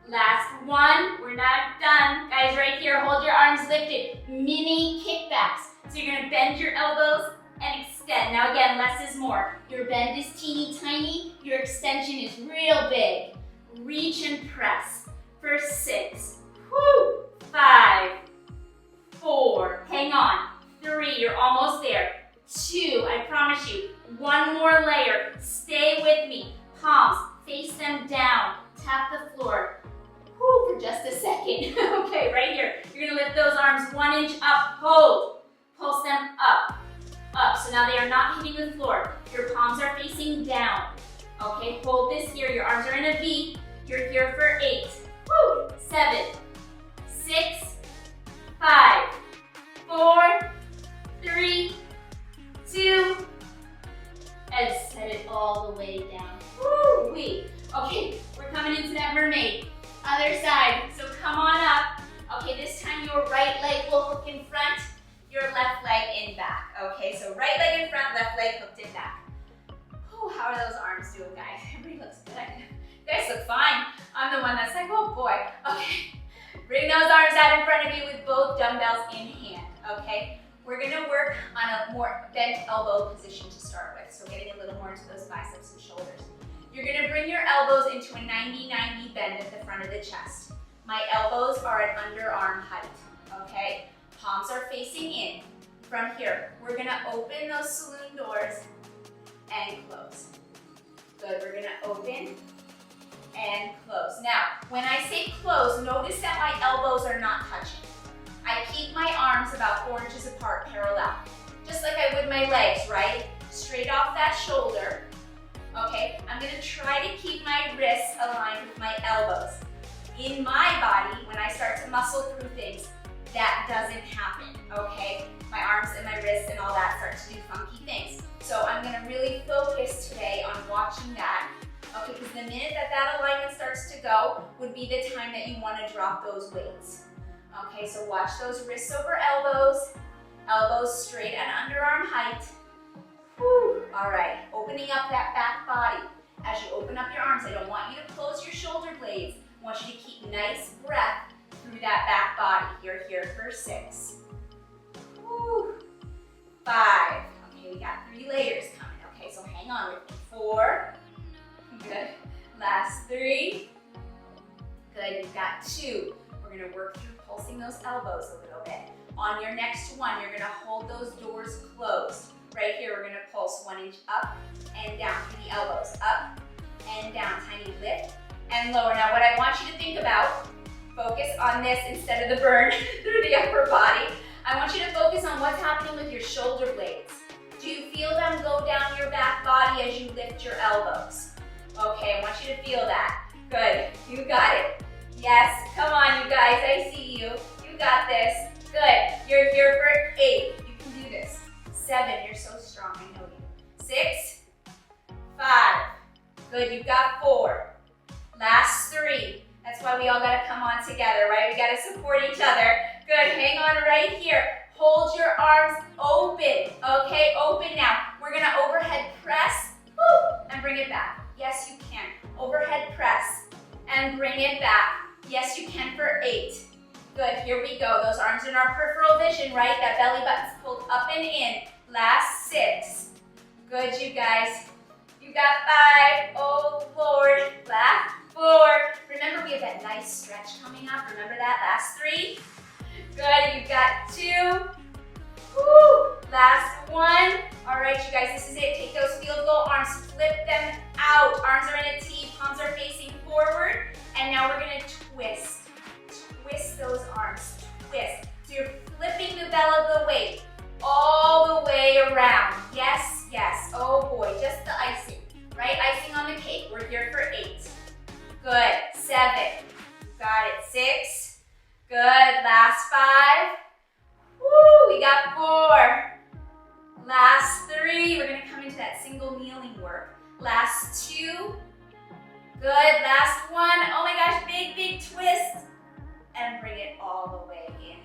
Last 1. We're not done. Guys, right here, hold your arms lifted. Mini kickbacks. So you're gonna bend your elbows and extend. Now again, less is more. Your bend is teeny tiny. Your extension is real big. Reach and press for 6. Woo. 5. 4. Hang on. 3. You're almost there. 2. I promise you. 1 more layer. Stay with me. Palms, face them down. Tap the floor. Woo, for just a second. Okay, right here. You're gonna lift those arms 1 inch up, hold. Pulse them up, up. So now they are not hitting the floor. Your palms are facing down. Okay, hold this here. Your arms are in a V. You're here for 8. Woo, 7, 6, 5, 4, 3, 2, and set it all the way down. Woo wee. Okay, we're coming into that mermaid. Other side, so come on up. Okay, this time your right leg will hook in front, your left leg in back. Okay, so right leg in front, left leg hooked in back. Whew, how are those arms doing, guys? Everybody looks good. You guys look fine. I'm the one that's like, oh boy. Okay, bring those arms out in front of you with both dumbbells in hand, okay? We're gonna work on a more bent elbow position to start with, so getting a little more into those biceps and shoulders. You're gonna bring your elbows into a 90-90 bend at the front of the chest. My elbows are at underarm height, okay? Palms are facing in. From here, we're gonna open those saloon doors and close. Good, we're gonna open and close. Now, when I say close, notice that my elbows are not touching. I keep my arms about 4 inches apart, parallel. Just like I would my legs, right? Straight off that shoulder. Okay, I'm gonna try to keep my wrists aligned with my elbows. In my body, when I start to muscle through things, that doesn't happen, okay? My arms and my wrists and all that start to do funky things. So I'm gonna really focus today on watching that, okay? Because the minute that that alignment starts to go would be the time that you wanna drop those weights. Okay, so watch those wrists over elbows, elbows straight at underarm height. Whew. All right, opening up that back body. As you open up your arms, I don't want you to close your shoulder blades. I want you to keep nice breath through that back body. You're here for 6. Whew. 5. Okay, we got 3 layers coming. Okay, so hang on with me. 4. Good. Last 3. Good, you've got 2. We're gonna work through pulsing those elbows a little bit. On your next one, you're gonna hold those doors closed. Right here, we're gonna pulse 1 inch up and down through the elbows. Up and down, tiny lift and lower. Now what I want you to think about, focus on this instead of the burn through the upper body. I want you to focus on what's happening with your shoulder blades. Do you feel them go down your back body as you lift your elbows? Okay, I want you to feel that. Good, you got it. Yes, come on you guys, I see you. You got this. Good, you're here for 8. You can do this. 7, you're so strong, I know you. 6, 5. Good, you've got 4. Last 3. That's why we all gotta come on together, right? We gotta support each other. Good, hang on right here. Hold your arms open, okay? Open now. We're gonna overhead press, and bring it back. Yes, you can. Overhead press, and bring it back. Yes, you can for 8. Good, here we go. Those arms in our peripheral vision, right? That belly button's pulled up and in. Last 6. Good, you guys. You got 5. Oh, Lord. Last 4. Remember, we have that nice stretch coming up. Remember that? Last 3. Good, you got 2. Woo. Last 1. All right, you guys, this is it. Take those field goal arms, flip them out. Arms are in a T, palms are facing forward. And now we're gonna twist. Twist those arms, twist. So you're flipping the bell of the weight all the way around. Yes, yes, oh boy, just the icing, right? Icing on the cake. We're here for 8. Good, 7. Got it, 6. Good, last 5. Woo, we got 4. Last 3, we're gonna come into that single kneeling work. Last 2. Good, last 1. Oh my gosh, big, big twist. And bring it all the way in.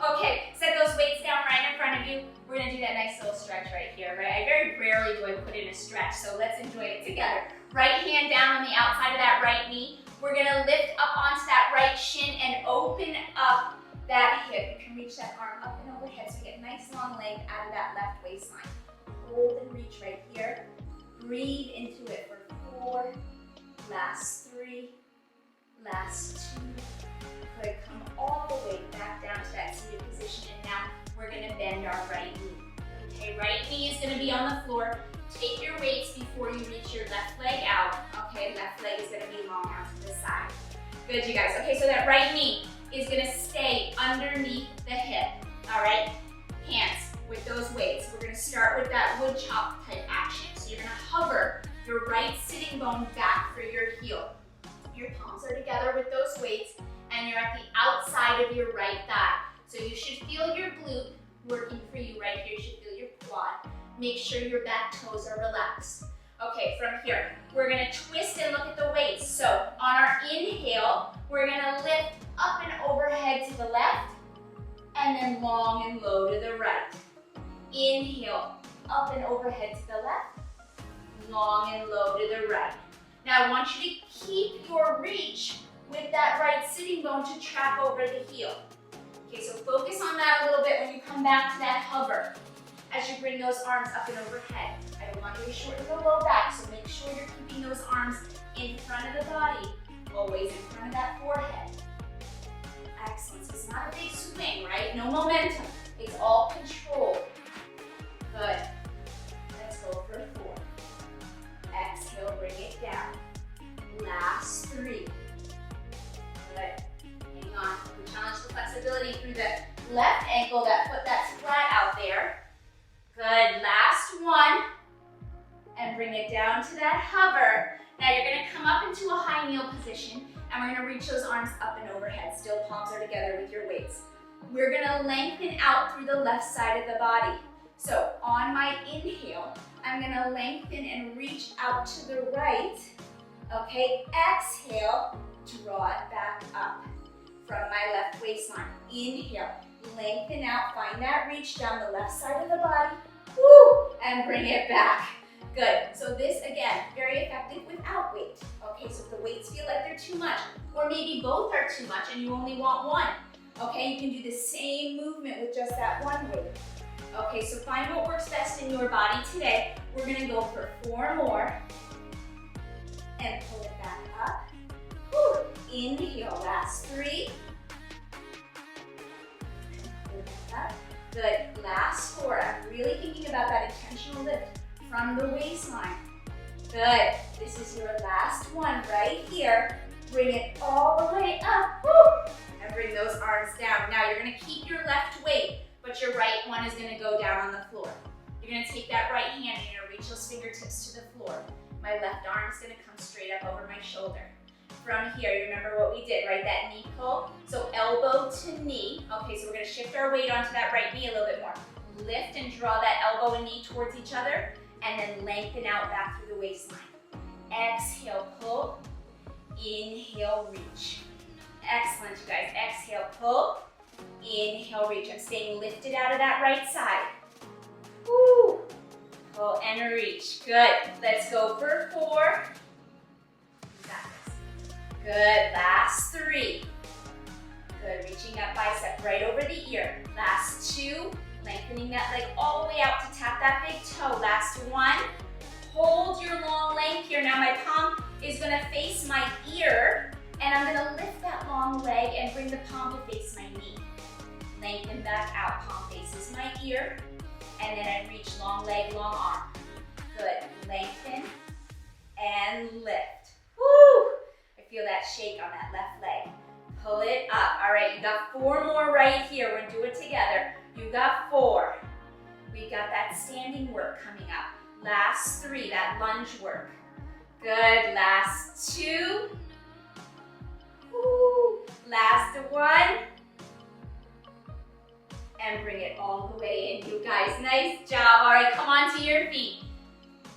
Okay, set those weights down right in front of you. We're gonna do that nice little stretch right here, right? I very rarely do I put in a stretch, so let's enjoy it together. Right hand down on the outside of that right knee. We're gonna lift up onto that right shin and open up that hip. You can reach that arm up and overhead so you get a nice long leg out of that left waistline. Hold and reach right here. Breathe into it for 4. Last 3. Last 2. Good, come all the way back down to that seated position, and now we're gonna bend our right knee. Okay, right knee is gonna be on the floor. Take your weights before you reach your left leg out. Okay, left leg is gonna be long out to the side. Good, you guys. Okay, so that right knee is gonna stay underneath the hip. All right, hands with those weights. We're gonna start with that wood chop type action. So you're gonna hover your right sitting bone back for your heel. Your palms are together with those weights, and you're at the outside of your right thigh. So you should feel your glute working for you right here. You should feel your quad. Make sure your back toes are relaxed. Okay, from here, we're gonna twist and look at the weights. So on our inhale, we're gonna lift up and overhead to the left, and then long and low to the right. Inhale, up and overhead to the left, long and low to the right. Now I want you to keep your reach with that right sitting bone to trap over the heel. Okay, so focus on that a little bit when you come back to that hover. As you bring those arms up and overhead. I don't want you to shorten the low back, so make sure you're keeping those arms in front of the body, always in front of that forehead. Excellent, so it's not a big swing, right? No momentum, it's all controlled. Good, let's go for 4. Exhale, bring it down. Last 3. Good. Hang on. We challenge the flexibility through the left ankle, that foot that's flat out there. Good. Last 1. And bring it down to that hover. Now you're going to come up into a high kneel position, and we're going to reach those arms up and overhead. Still palms are together with your weights. We're going to lengthen out through the left side of the body. So on my inhale, I'm going to lengthen and reach out to the right. Okay, exhale, draw it back up from my left waistline. Inhale, lengthen out, find that reach down the left side of the body. Woo, and bring it back. Good, so this again, very effective without weight. Okay, so if the weights feel like they're too much, or maybe both are too much and you only want one, okay, you can do the same movement with just that one weight. Okay, so find what works best in your body today. We're gonna go for 4 more. And pull it back up. Woo. Inhale, last 3. Pull it back up. Good, last 4. I'm really thinking about that intentional lift from the waistline. Good, this is your last one right here. Bring it all the way up. Woo. And bring those arms down. Now you're gonna keep your left weight, but your right one is gonna go down on the floor. You're gonna take that right hand and you're gonna reach those fingertips to the floor. My left arm is gonna come straight up over my shoulder. From here, you remember what we did, right? That knee pull. So elbow to knee. Okay, so we're gonna shift our weight onto that right knee a little bit more. Lift and draw that elbow and knee towards each other, and then lengthen out back through the waistline. Exhale, pull. Inhale, reach. Excellent, you guys. Exhale, pull. Inhale, reach. I'm staying lifted out of that right side. Woo. Pull and reach. Good. Let's go for 4. You got this. Good. Last 3. Good. Reaching that bicep right over the ear. Last 2. Lengthening that leg all the way out to tap that big toe. Last 1. Hold your long length here. Now my palm is going to face my ear, and I'm going to lift that long leg and bring the palm to face my knee. Lengthen back out. Palm faces my ear, and then I reach long leg, long arm. Good. Lengthen and lift. Woo! I feel that shake on that left leg. Pull it up. All right, you got 4 more right here. We're going to do it together. You got 4. We got that standing work coming up. Last 3, that lunge work. Good. Last 2. Woo. Last 1. And bring it all the way in, you guys. Nice job. All right, come on to your feet.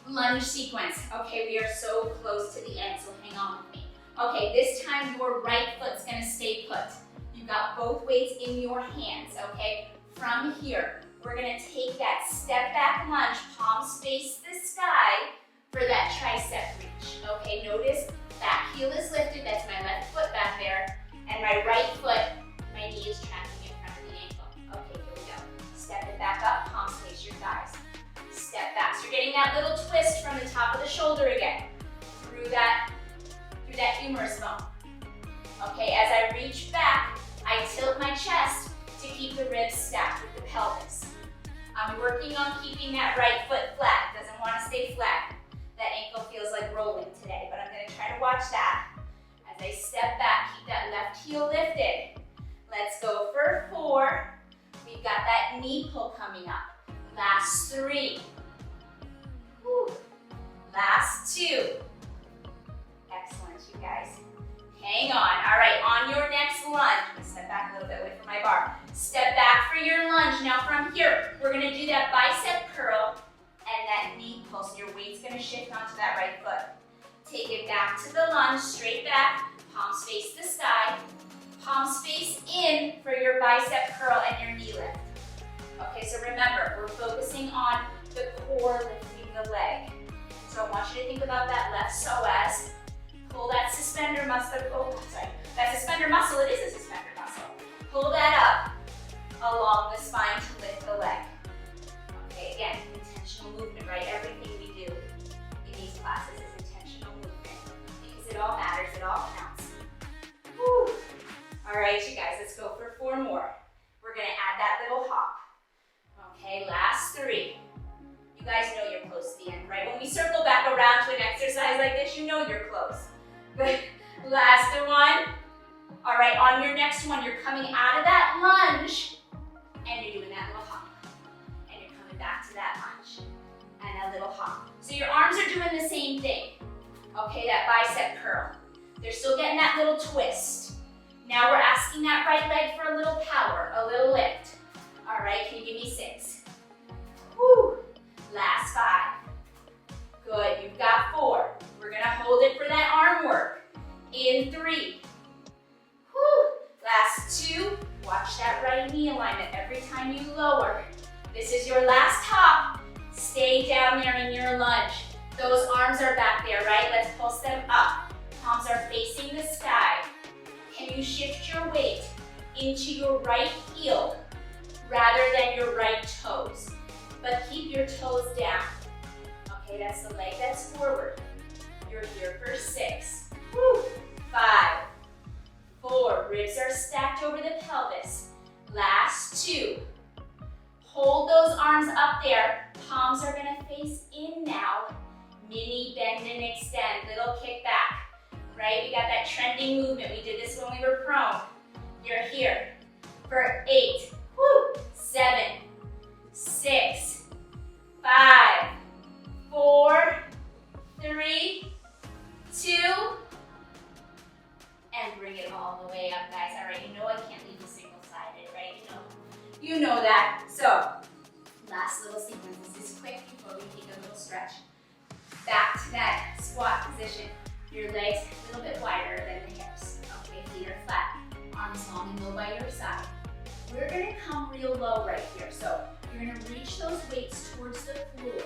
Lunge sequence. Okay, we are so close to the end, so hang on with me. Okay, this time your right foot's gonna stay put. You got both weights in your hands, okay? From here, we're gonna take that step back lunge, palms face the sky for that tricep reach. Okay, notice back heel is lifted, that's my left foot back there, and my right foot, my knee is tracking in front of the ankle. Okay, here we go. Step it back up, palms face your thighs. Step back. So you're getting that little twist from the top of the shoulder again, through that humerus bone. Okay, as I reach back, I tilt my chest to keep the ribs stacked with the pelvis. I'm working on keeping that right foot flat. It doesn't want to stay flat. That ankle feels like rolling today, but I'm going to try to watch that. As I step back, keep that left heel lifted. Let's go for 4. We've got that knee pull coming up. Last 3. Whew. Last 2. Excellent, you guys. Hang on. All right, on your next lunge, I'm gonna step back a little bit away from my bar. Step back for your lunge. Now from here, we're gonna do that bicep curl and that knee pull. So your weight's gonna shift onto that right foot. Take it back to the lunge, straight back, palms face the sky, palms face in for your bicep curl and your knee lift. Okay, so remember, we're focusing on the core lifting the leg. So I want you to think about that left psoas. Pull that suspender muscle, that suspender muscle, it is a suspender muscle. Pull that up along the spine to lift the leg. Okay, again, intentional movement, right? Everything we do in these classes is intentional movement because it all matters, it all counts. Whew. All right, you guys, let's go for 4 more. We're gonna add that little hop. Okay, last 3. You guys know you're close to the end, right? When we circle back around to an exercise like this, you know you're close. Good. Last 1. All right, on your next one, you're coming out of that lunge, and you're doing that little hop. And you're coming back to that lunge, and a little hop. So your arms are doing the same thing. Okay, that bicep curl. They're still getting that little twist. Now we're asking that right leg for a little power, a little lift. All right, can you give me 6? Whew. Last 5. Good, you've got 4. We're gonna hold it for that arm work. In 3. Whew. Last 2. Watch that right knee alignment every time you lower. This is your last hop. Stay down there in your lunge. Those arms are back there, right? Let's pulse them up. Palms are facing the sky. Can you shift your weight into your right heel rather than your right toes? But keep your toes down. Okay, that's the leg that's forward. You're here for 6. Woo. 5, 4. Ribs are stacked over the pelvis. Last 2. Hold those arms up there. Palms are gonna face in now. Mini bend and extend, little kick back. Right, we got that trending movement. We did this when we were prone. You're here for 8, 7, 6, 5, 4, 3, 2, You know that. So, last little sequence. This is quick before we take a little stretch. Back to that squat position. Your legs a little bit wider than the hips. Okay, feet are flat. Arms long and low by your side. We're gonna come real low right here. So you're gonna reach those weights towards the floor.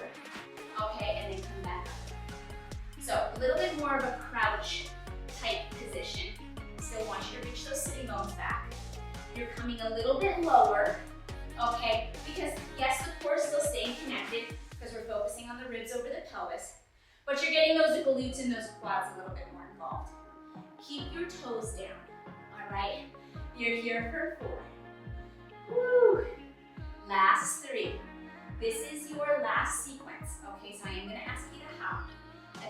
Okay, and then come back up. So a little bit more of a crouch type position. Still want you to reach those sitting bones back. You're coming a little bit lower. Okay, because yes, the core is still staying connected because we're focusing on the ribs over the pelvis, but you're getting those glutes and those quads a little bit more involved. Keep your toes down, all right? You're here for 4. Woo! Last 3. This is your last sequence, okay? So I am gonna ask you to hop.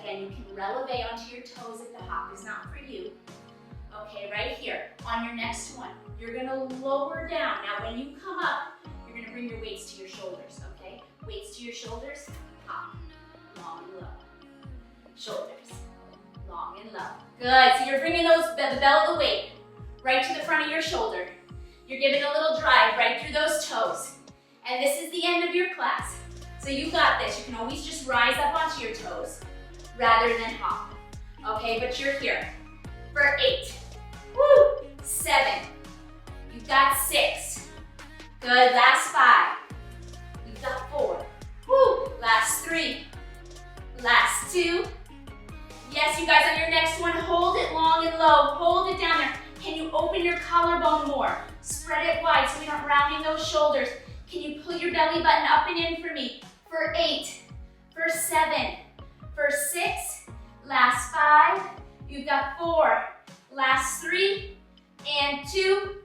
Again, you can releve onto your toes if the hop is not for you. Okay, right here. On your next one, you're gonna lower down. Now when you come up, you're gonna bring your weights to your shoulders, okay? Weights to your shoulders, hop, long and low. Shoulders, long and low. Good, so you're bringing the bell of the weight right to the front of your shoulder. You're giving a little drive right through those toes. And this is the end of your class. So you got this. You can always just rise up onto your toes rather than hop. Okay, but you're here for 8. Woo! 7. You've got 6. Good, last 5. You've got 4. Woo! Last 3. Last 2. Yes, you guys, on your next one, hold it long and low. Hold it down there. Can you open your collarbone more? Spread it wide so we aren't rounding those shoulders. Can you pull your belly button up and in for me? For 8, for 7, for 6, last 5, you've got 4, last 3, and 2,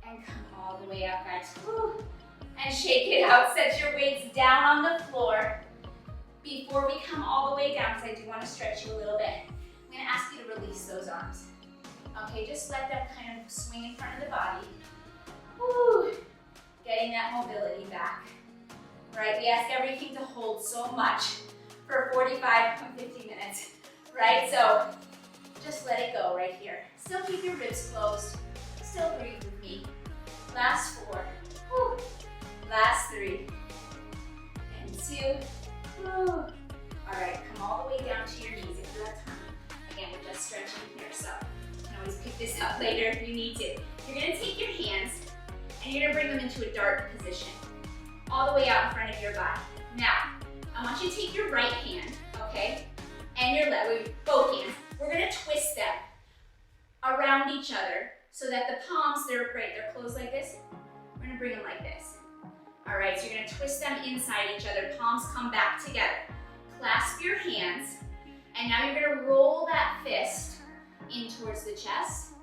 and come all the way up, guys. Woo. And shake it out. Set your weights down on the floor. Before we come all the way down, because I do want to stretch you a little bit, I'm going to ask you to release those arms. Okay, just let them kind of swing in front of the body. Woo. Getting that mobility back. Right, we ask everything to hold so much for 45 to 50 minutes. Right, so just let it go right here. Still keep your ribs closed. Still breathe with me. Last 4. Woo. Last 3. And 2. Woo. All right, come all the way down to your knees if you have time. Again, we're just stretching here, so you can always pick this up later if you need to. You're gonna take your hands and you're gonna bring them into a dart position, all the way out in front of your body. Now, I want you to take your right hand, okay, and your left, both hands. We're gonna twist them around each other so that the palms, they're closed like this. We're gonna bring them like this. All right, so you're gonna twist them inside each other. Palms come back together. Clasp your hands, and now you're gonna roll that fist in towards the chest,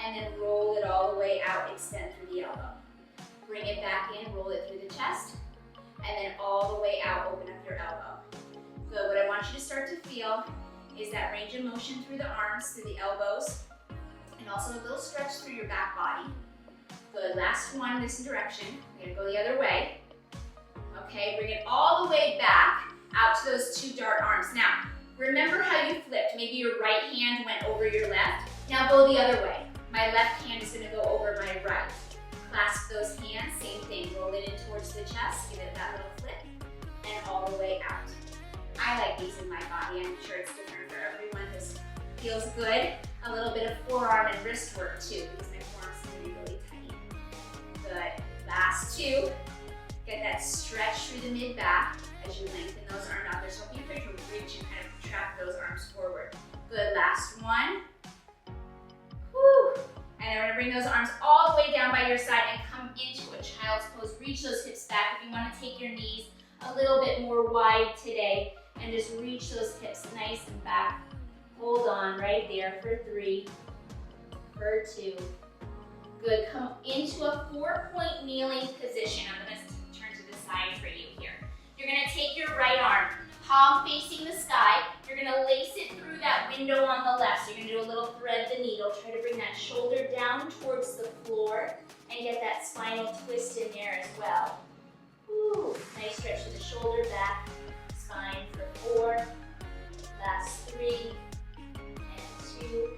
and then roll it all the way out, extend through the elbow. Bring it back in, roll it through the chest, and then all the way out, open up your elbow. Good, what I want you to start to feel is that range of motion through the arms, through the elbows, and also a little stretch through your back body. Good, last one, this direction. We're gonna go the other way. Okay, bring it all the way back out to those 2 dart arms. Now, remember how you flipped. Maybe your right hand went over your left. Now go the other way. My left hand is gonna go over my right. Clasp those hands, same thing. Roll it in towards the chest, give it that little flip, and all the way out. I like these in my body. I'm sure it's different for everyone. This feels good. A little bit of forearm and wrist work too, because my forearm's gonna be really tight. Good. Last 2. Get that stretch through the mid-back as you lengthen those arms out there. So if you try to reach and kind of trap those arms forward. Good. Last 1. Whew. And then we're gonna bring those arms all the way down by your side and come into a child's pose. Reach those hips back. If you want to take your knees a little bit more wide today and just reach those hips nice and back. Hold on right there for 3, for 2. Good, come into a 4-point kneeling position. I'm gonna turn to the side for you here. You're gonna take your right arm, palm facing the sky. You're gonna lace it through that window on the left. So you're gonna do a little thread the needle. Try to bring that shoulder down towards the floor and get that spinal twist in there as well. Woo. Nice stretch to the shoulder, back, spine for 4. Last 3 and 2.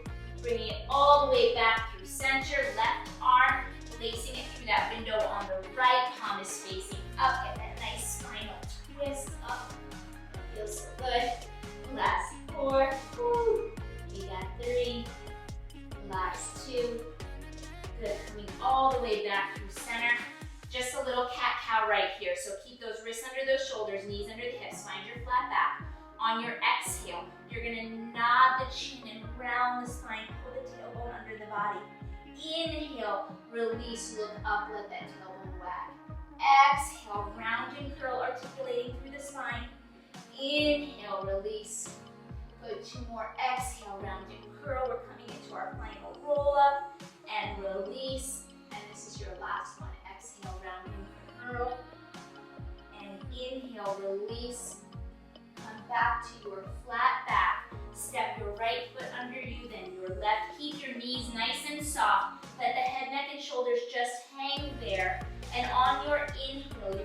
Bringing it all the way back through center, left arm, lacing it through that window on the On your exhale, you're gonna nod the chin and round the spine, pull the tailbone under the body. Inhale, release, look up, let that tailbone wag. Exhale, round and curl, articulating through the spine. Inhale, release. Good, 2 more. Exhale, round and curl. We're coming into our final roll up and release. And this is your last one. Exhale, round and curl. And inhale, release. Come back to your flat back. Step your right foot under you, then your left. Keep your knees nice and soft. Let the head, neck, and shoulders just hang there. And on your inhale,